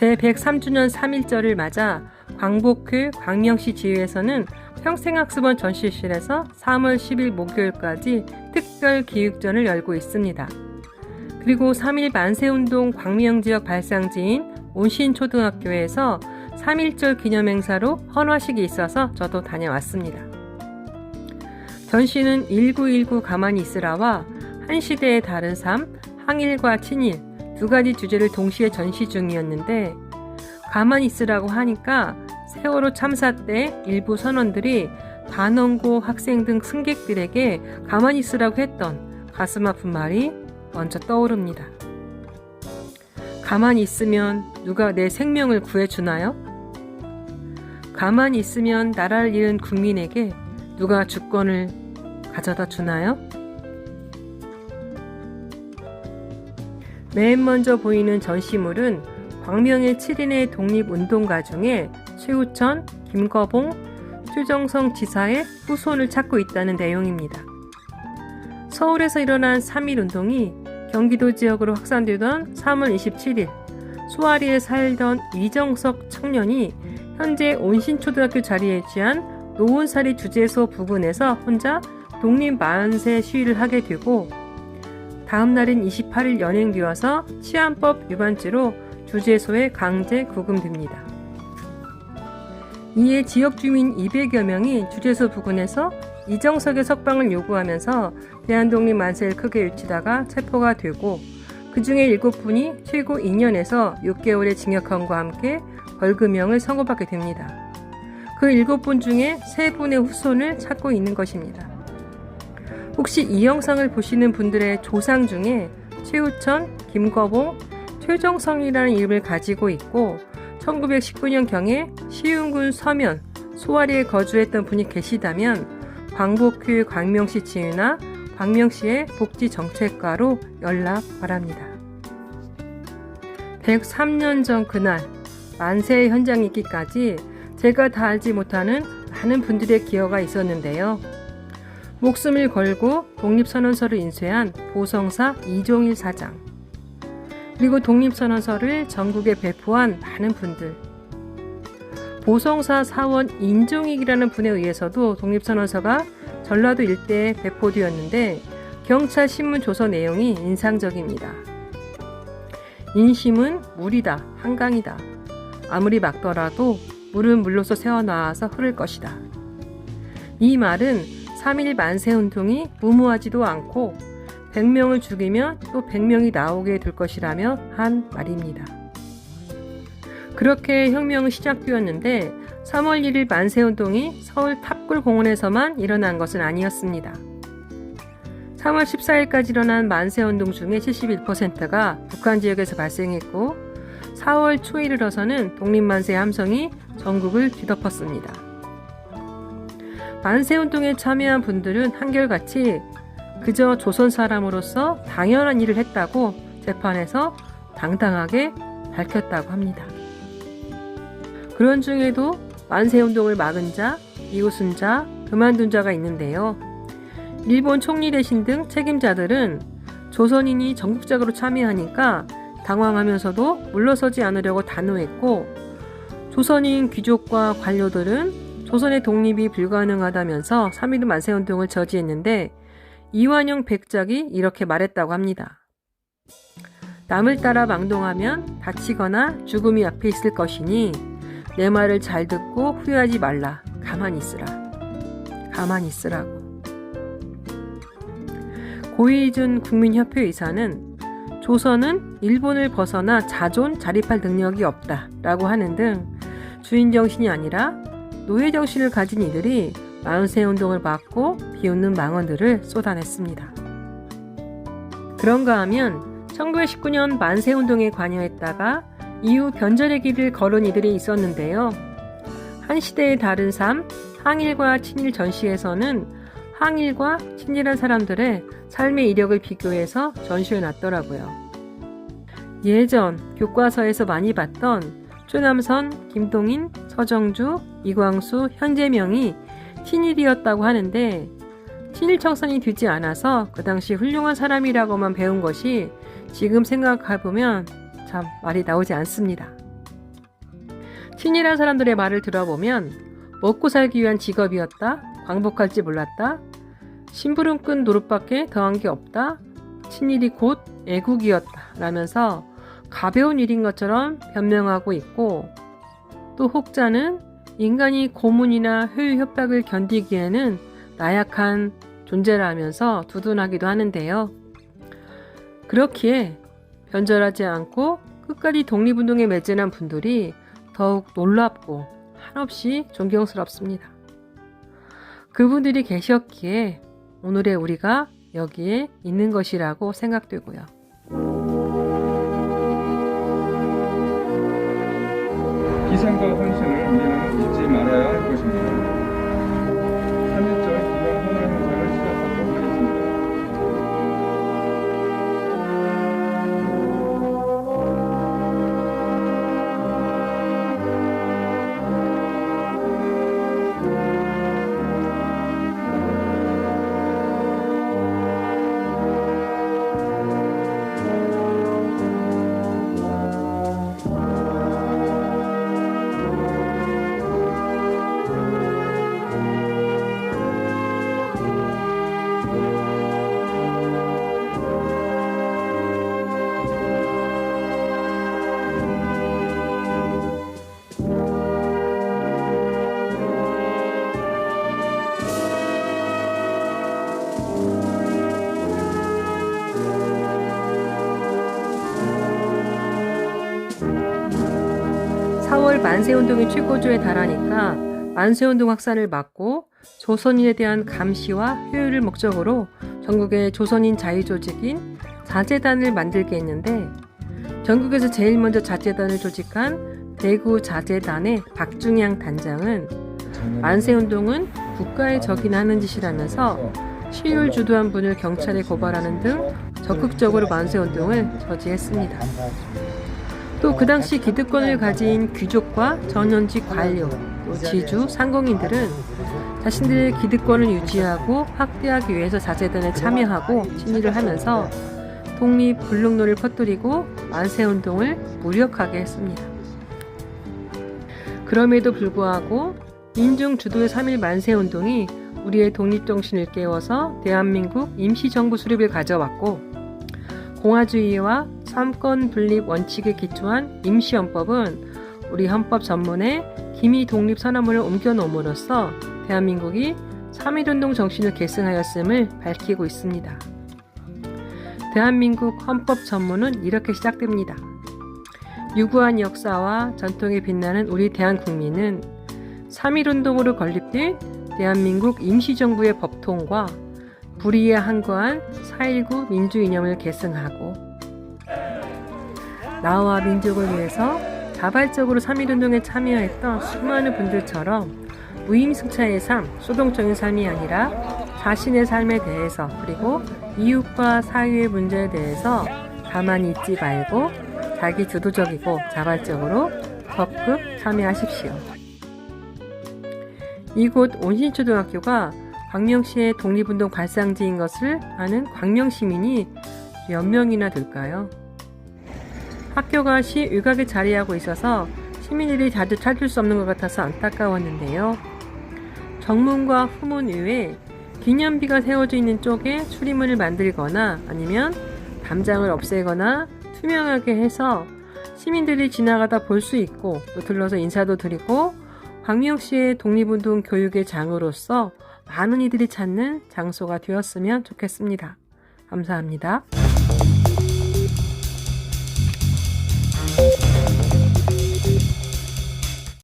제103주년 3.1절을 맞아 광복회 광명시 지회에서는 평생학습원 전시실에서 3월 10일 목요일까지 특별 기획전을 열고 있습니다. 그리고 3.1 만세운동 광명지역 발상지인 온신초등학교에서 3.1절 기념행사로 헌화식이 있어서 저도 다녀왔습니다. 전시는 1919 가만히 있으라와 한 시대의 다른 삶, 항일과 친일 두 가지 주제를 동시에 전시 중이었는데, 가만히 있으라고 하니까 세월호 참사 때 일부 선원들이 반원고 학생 등 승객들에게 가만히 있으라고 했던 가슴 아픈 말이 먼저 떠오릅니다. 가만히 있으면 누가 내 생명을 구해주나요? 가만히 있으면 나라를 잃은 국민에게 누가 주권을 가져다 주나요? 맨 먼저 보이는 전시물은 광명의 7인의 독립운동가 중에 최우천, 김거봉, 최정성 지사의 후손을 찾고 있다는 내용입니다. 서울에서 일어난 3.1운동이 경기도 지역으로 확산되던 3월 27일 수아리에 살던 이정석 청년이 현재 온신초등학교 자리에 위치한 노원사리 주재소 부근에서 혼자 독립만세 시위를 하게 되고, 다음 날인 28일 연행되어서 치안법 위반죄로 주재소에 강제 구금됩니다. 이에 지역 주민 200여 명이 주재소 부근에서 이정석의 석방을 요구하면서 대한독립 만세를 크게 외치다가 체포가 되고, 그 중에 7분이 최고 2년에서 6개월의 징역형과 함께 벌금형을 선고받게 됩니다. 그 7분 중에 3분의 후손을 찾고 있는 것입니다. 혹시 이 영상을 보시는 분들의 조상 중에 최우천, 김거봉, 최정성이라는 이름을 가지고 있고 1919년경에 시흥군 서면, 소아리에 거주했던 분이 계시다면 광복회 광명시 지회나 광명시의 복지정책과로 연락 바랍니다. 103년 전 그날 만세의 현장에 있기까지 제가 다 알지 못하는 많은 분들의 기여가 있었는데요. 목숨을 걸고 독립선언서를 인쇄한 보성사 이종일 사장, 그리고 독립선언서를 전국에 배포한 많은 분들, 보성사 사원 인종익이라는 분에 의해서도 독립선언서가 전라도 일대에 배포되었는데 경찰 신문 조서 내용이 인상적입니다. 인심은 물이다, 한강이다. 아무리 막더라도 물은 물로서 새어나와서 흐를 것이다. 이 말은 3.1 만세운동이 무모하지도 않고 100명을 죽이면 또 100명이 나오게 될 것이라며 한 말입니다. 그렇게 혁명은 시작되었는데 3월 1일 만세운동이 서울 탑골공원에서만 일어난 것은 아니었습니다. 3월 14일까지 일어난 만세운동 중에 71%가 북한 지역에서 발생했고 4월 초에 이르러서는 독립만세 함성이 전국을 뒤덮었습니다. 만세운동에 참여한 분들은 한결같이 그저 조선 사람으로서 당연한 일을 했다고 재판에서 당당하게 밝혔다고 합니다. 그런 중에도 만세운동을 막은 자, 이웃은 자, 그만둔 자가 있는데요. 일본 총리 대신 등 책임자들은 조선인이 전국적으로 참여하니까 당황하면서도 물러서지 않으려고 단호했고, 조선인 귀족과 관료들은 조선의 독립이 불가능하다면서 3.1 만세운동을 저지했는데 이완용 백작이 이렇게 말했다고 합니다. 남을 따라 망동하면 다치거나 죽음이 앞에 있을 것이니 내 말을 잘 듣고 후회하지 말라. 가만히 있으라. 가만히 있으라고. 고이준 국민협회 의사는 조선은 일본을 벗어나 자존 자립할 능력이 없다 라고 하는 등 주인정신이 아니라 노예정신을 가진 이들이 만세운동을 막고 비웃는 망언들을 쏟아냈습니다. 그런가 하면 1919년 만세운동에 관여했다가 이후 변절의 길을 걸은 이들이 있었는데요. 한 시대의 다른 삶, 항일과 친일 전시에서는 항일과 친일한 사람들의 삶의 이력을 비교해서 전시해놨더라고요. 예전 교과서에서 많이 봤던 최남선, 김동인, 서정주, 이광수, 현재명이 친일이었다고 하는데 친일 청산이 되지 않아서 그 당시 훌륭한 사람이라고만 배운 것이 지금 생각해보면 참 말이 나오지 않습니다. 친일한 사람들의 말을 들어보면 먹고 살기 위한 직업이었다, 광복할지 몰랐다, 심부름 끈 노릇밖에 더한 게 없다, 친일이 곧 애국이었다 라면서 가벼운 일인 것처럼 변명하고 있고, 또 혹자는 인간이 고문이나 효유 협박을 견디기에는 나약한 존재라면서 두둔하기도 하는데요. 그렇기에 변절하지 않고 끝까지 독립운동에 매진한 분들이 더욱 놀랍고 한없이 존경스럽습니다. 그분들이 계셨기에 오늘의 우리가 여기에 있는 것이라고 생각되고요. 기생과 헌신을 우리는 잊지 말아야 할 것입니다. 3.1절 기념 헌화 행사를 시작하도록 하겠습니다. 만세운동이 최고조에 달하니까 만세운동 확산을 막고 조선인에 대한 감시와 효율을 목적으로 전국에 조선인 자유조직인 자재단을 만들게 했는데, 전국에서 제일 먼저 자재단을 조직한 대구 자재단의 박중양 단장은 만세운동은 국가의 적이나 하는 짓이라면서 시위를 주도한 분을 경찰에 고발하는 등 적극적으로 만세운동을 저지했습니다. 또 그 당시 기득권을 가진 귀족과 전현직 관료, 또 지주, 상공인들은 자신들의 기득권을 유지하고 확대하기 위해서 자재단에 참여하고 친일을 하면서 독립 불능론을 퍼뜨리고 만세운동을 무력하게 했습니다. 그럼에도 불구하고 민중 주도의 3.1 만세운동이 우리의 독립정신을 깨워서 대한민국 임시정부 수립을 가져왔고, 공화주의와 삼권 분립 원칙에 기초한 임시헌법은 우리 헌법 전문에 기미 독립선언문을 옮겨놓음으로써 대한민국이 3.1운동 정신을 계승하였음을 밝히고 있습니다. 대한민국 헌법 전문은 이렇게 시작됩니다. 유구한 역사와 전통에 빛나는 우리 대한국민은 3.1운동으로 건립된 대한민국 임시정부의 법통과 불의에 항거한 4.19 민주이념을 계승하고, 나와 민족을 위해서 자발적으로 3.1운동에 참여했던 수많은 분들처럼 무임승차의 삶, 수동적인 삶이 아니라 자신의 삶에 대해서, 그리고 이웃과 사회의 문제에 대해서 가만히 있지 말고 자기 주도적이고 자발적으로 적극 참여하십시오. 이곳 온신초등학교가 광명시의 독립운동 발상지인 것을 아는 광명시민이 몇 명이나 될까요? 학교가 시 외곽에 자리하고 있어서 시민들이 자주 찾을 수 없는 것 같아서 안타까웠는데요. 정문과 후문 외에 기념비가 세워져 있는 쪽에 출입문을 만들거나 아니면 담장을 없애거나 투명하게 해서 시민들이 지나가다 볼 수 있고 또 들러서 인사도 드리고 광명시의 독립운동 교육의 장으로서 많은 이들이 찾는 장소가 되었으면 좋겠습니다. 감사합니다.